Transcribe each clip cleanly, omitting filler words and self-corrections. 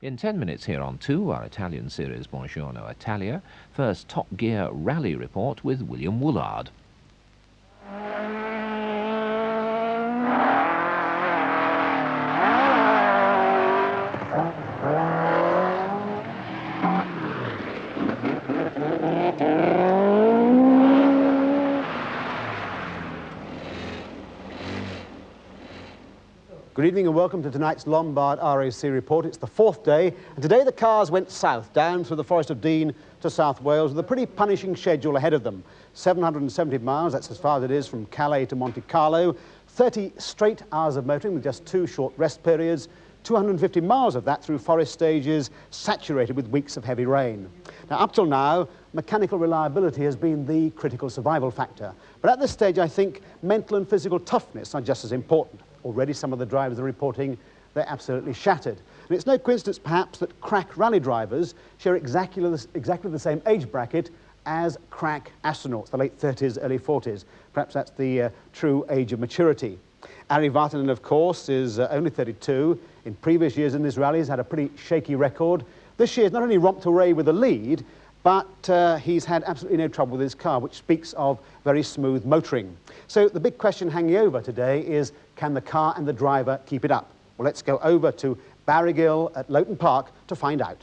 In 10 minutes here on 2, our Italian series Buongiorno Italia, first Top Gear Rally report with William Woolard. Good evening and welcome to tonight's Lombard RAC report. It's the fourth day, and today the cars went south, down through the Forest of Dean to South Wales with a pretty punishing schedule ahead of them. 770 miles, that's as far as it is from Calais to Monte Carlo, 30 straight hours of motoring with just 2 short rest periods, 250 miles of that through forest stages saturated with weeks of heavy rain. Now, up till now, mechanical reliability has been the critical survival factor. But at this stage, I think mental and physical toughness are just as important. Already some of the drivers are reporting they're absolutely shattered. And it's no coincidence, perhaps, that crack rally drivers share exactly the same age bracket as crack astronauts, the late 30s, early 40s. Perhaps that's the true age of maturity. Ari Vatanen, of course, is only 32. In previous years in this rally, he's had a pretty shaky record. This year, he's not only romped away with the lead, but he's had absolutely no trouble with his car, which speaks of very smooth motoring. So the big question hanging over today is, can the car and the driver keep it up? Well, let's go over to Barrygill at Loughton Park to find out.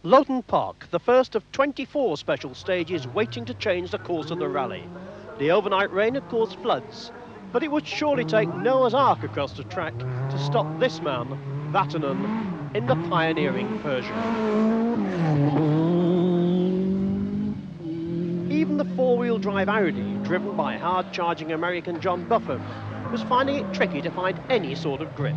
Loughton Park, the first of 24 special stages waiting to change the course of the rally. The overnight rain had caused floods, but it would surely take Noah's Ark across the track to stop this man, Vatanen, in the pioneering Persian. Even the four-wheel drive Audi, driven by hard-charging American John Buffum, was finding it tricky to find any sort of grip.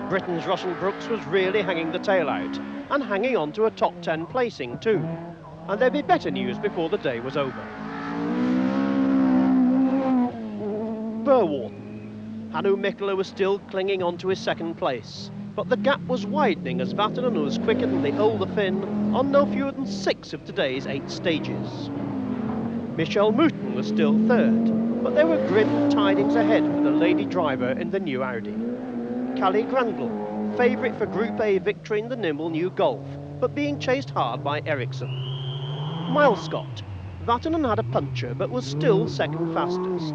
Britain's Russell Brooks was really hanging the tail out, and hanging on to a top 10 placing too. And there'd be better news before the day was over. Burwarden. Hannu Mikkola was still clinging on to his second place, but the gap was widening as Vatanen was quicker than the older Finn on no fewer than 6 of today's 8 stages. Michel Mouton was still third, but there were grim tidings ahead for the lady driver in the new Audi. Callie Grandel, favourite for Group A victory in the nimble new Golf, but being chased hard by Ericsson. Miles Scott. Vatanen had a puncture, but was still second fastest.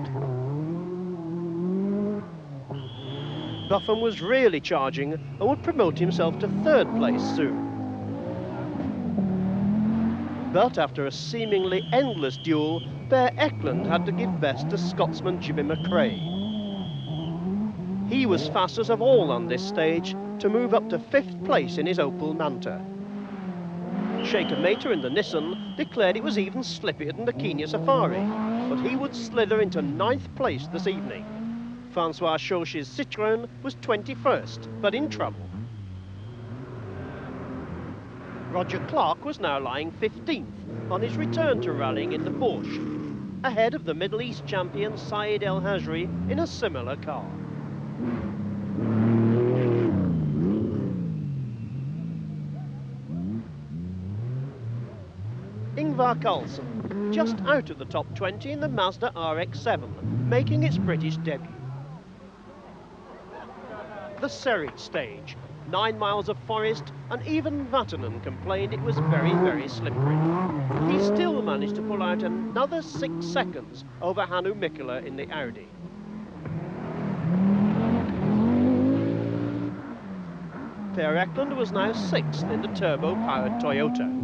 Buffum was really charging and would promote himself to third place soon. But after a seemingly endless duel, Bear Eklund had to give best to Scotsman Jimmy McRae. He was fastest of all on this stage to move up to 5th place in his Opel Manta. Shaker Mater in the Nissan declared it was even slippier than the Kenya Safari, but he would slither into 9th place this evening. Francois Chauchy's Citroën was 21st, but in trouble. Roger Clark was now lying 15th on his return to rallying in the Porsche, ahead of the Middle East champion Saeed El Hajri in a similar car. Ingvar Carlsen, just out of the top 20 in the Mazda RX-7, making its British debut. The Serit stage, 9 miles of forest, and even Vatanen complained it was very, very slippery. He still managed to pull out another 6 seconds over Hannu Mikkola in the Audi. Per Eklund was now 6th in the turbo-powered Toyota.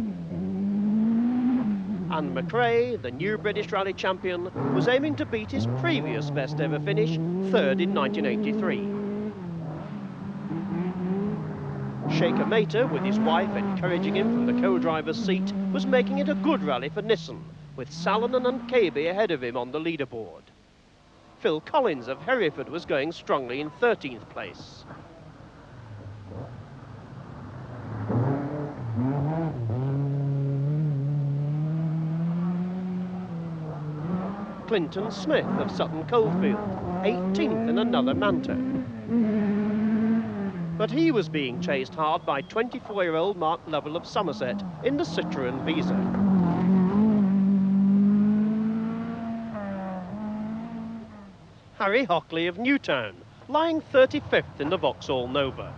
And McRae, the new British Rally champion, was aiming to beat his previous best ever finish, 3rd in 1983. Shaker Mater, with his wife encouraging him from the co-driver's seat, was making it a good rally for Nissan, with Salonen and Kaby ahead of him on the leaderboard. Phil Collins of Hereford was going strongly in 13th place. Clinton Smith of Sutton Coldfield, 18th in another Manta. But he was being chased hard by 24-year-old Mark Lovell of Somerset in the Citroën Visa. Harry Hockley of Newtown, lying 35th in the Vauxhall Nova.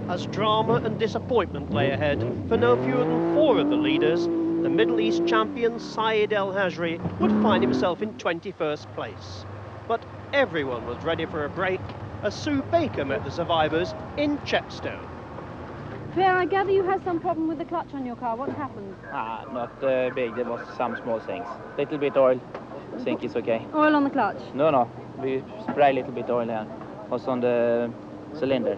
As drama and disappointment lay ahead for no fewer than 4 of the leaders, the Middle East champion Saeed El Hajri would find himself in 21st place. But everyone was ready for a break as Sue Baker met the survivors in Chepstow. Pierre, I gather you had some problem with the clutch on your car. What happened? Not big. There was some small things. Little bit oil. I think it's okay. Oil on the clutch? No. We spray a little bit oil here. Also on the cylinder.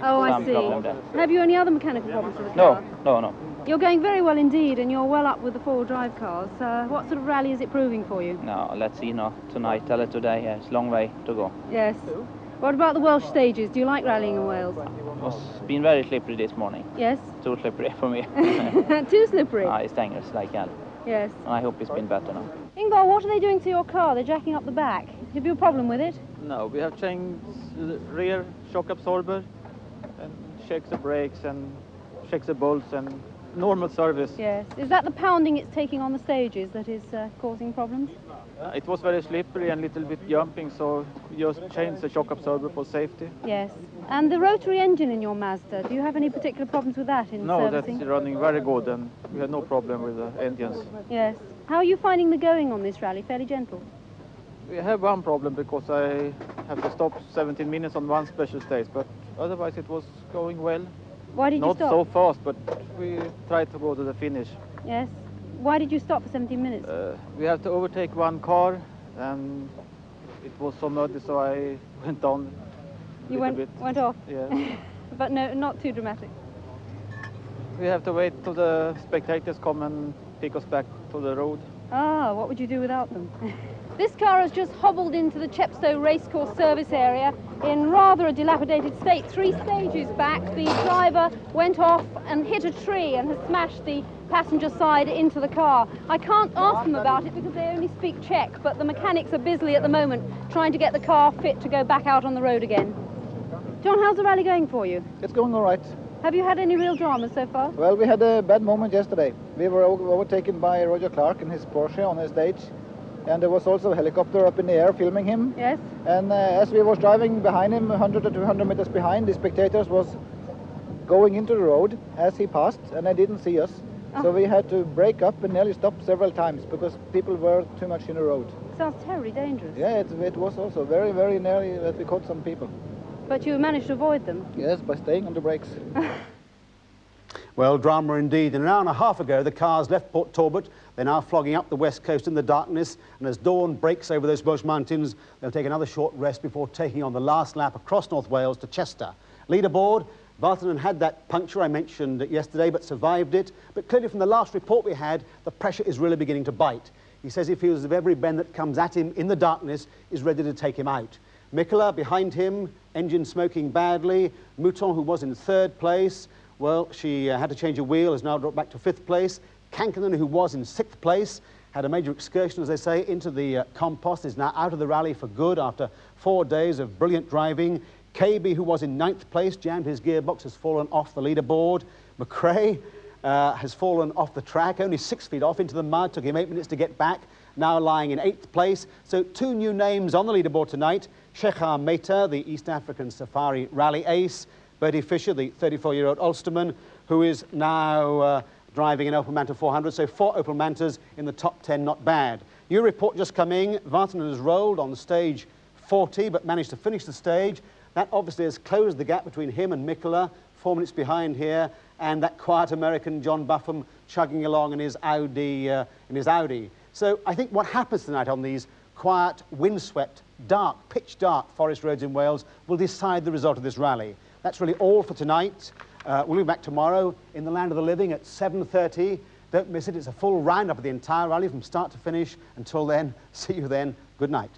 Oh, I Some problem see. there. Have you any other mechanical problems with the car? No. You're going very well indeed, and you're well up with the four-wheel drive cars. What sort of rally is it proving for you? No, let's see now. Tonight, tell it today. It's a long way to go. Yes. What about the Welsh stages? Do you like rallying in Wales? It's been very slippery this morning. Yes. Too slippery for me. Too slippery? It's dangerous like hell. Yes. And I hope it's been better now. Ingvar, what are they doing to your car? They're jacking up the back. Have you a problem with it? No, we have changed the rear shock absorber and checked the brakes and checked the bolts and normal service. Yes. Is that the pounding it's taking on the stages that is causing problems? It was very slippery and a little bit jumping, so we just changed the shock absorber for safety. Yes. And the rotary engine in your Mazda, do you have any particular problems with that in No, servicing? that's running very good and we had no problem with the engines. Yes. How are you finding the going on this rally? Fairly gentle? We have one problem because I have to stop 17 minutes on one special stage, but otherwise it was going well. Why did you Not stop? so fast, but we tried to go to the finish. Yes. Why did you stop for 17 minutes? We have to overtake one car and it was so muddy, so I went down a You little bit. went off? Yeah. But no, not too dramatic. We have to wait till the spectators come and pick us back to the road. Ah, what would you do without them? This car has just hobbled into the Chepstow Racecourse service area in rather a dilapidated state. 3 stages back, the driver went off and hit a tree and has smashed the passenger side into the car. I can't ask them about it because they only speak Czech, but the mechanics are busily at the moment trying to get the car fit to go back out on the road again. John, how's the rally going for you? It's going all right. Have you had any real drama so far? Well, we had a bad moment yesterday. We were overtaken by Roger Clark in his Porsche on the stage. And there was also a helicopter up in the air filming him. Yes. And as we was driving behind him, 100 or 200 meters behind, the spectators was going into the road as he passed, and they didn't see us. Oh. So we had to break up and nearly stop several times because people were too much in the road. Sounds terribly dangerous. Yeah, it was also very, very nearly that we caught some people. But you managed to avoid them? Yes, by staying on the brakes. Well, drama indeed. An hour and a half ago, the cars left Port Talbot. They're now flogging up the west coast in the darkness. And as dawn breaks over those Welsh mountains, they'll take another short rest before taking on the last lap across North Wales to Chester. Leaderboard, Vartanen had that puncture I mentioned yesterday, but survived it. But clearly from the last report we had, the pressure is really beginning to bite. He says he feels as if every bend that comes at him in the darkness is ready to take him out. Mikkola behind him, engine smoking badly. Mouton, who was in 3rd place, well, she had to change a wheel, has now dropped back to 5th place. Kankinen, who was in 6th place, had a major excursion, as they say, into the compost, is now out of the rally for good after 4 days of brilliant driving. KB, who was in 9th place, jammed his gearbox, has fallen off the leaderboard. McRae has fallen off the track, only 6 feet off into the mud, took him 8 minutes to get back, now lying in 8th place. So 2 new names on the leaderboard tonight. Shekhar Mehta, the East African Safari Rally ace. Bertie Fisher, the 34-year-old Ulsterman, who is now driving an Opel Manta 400. So 4 Opel Mantas in the top 10, not bad. New report just coming. Vartanen has rolled on stage 40, but managed to finish the stage. That obviously has closed the gap between him and Mikkola, 4 minutes behind here, and that quiet American John Buffum chugging along in his Audi. So I think what happens tonight on these quiet, windswept, dark, pitch dark forest roads in Wales will decide the result of this rally. That's really all for tonight. We'll be back tomorrow in the Land of the Living at 7:30. Don't miss it. It's a full roundup of the entire rally from start to finish. Until then, see you then. Good night.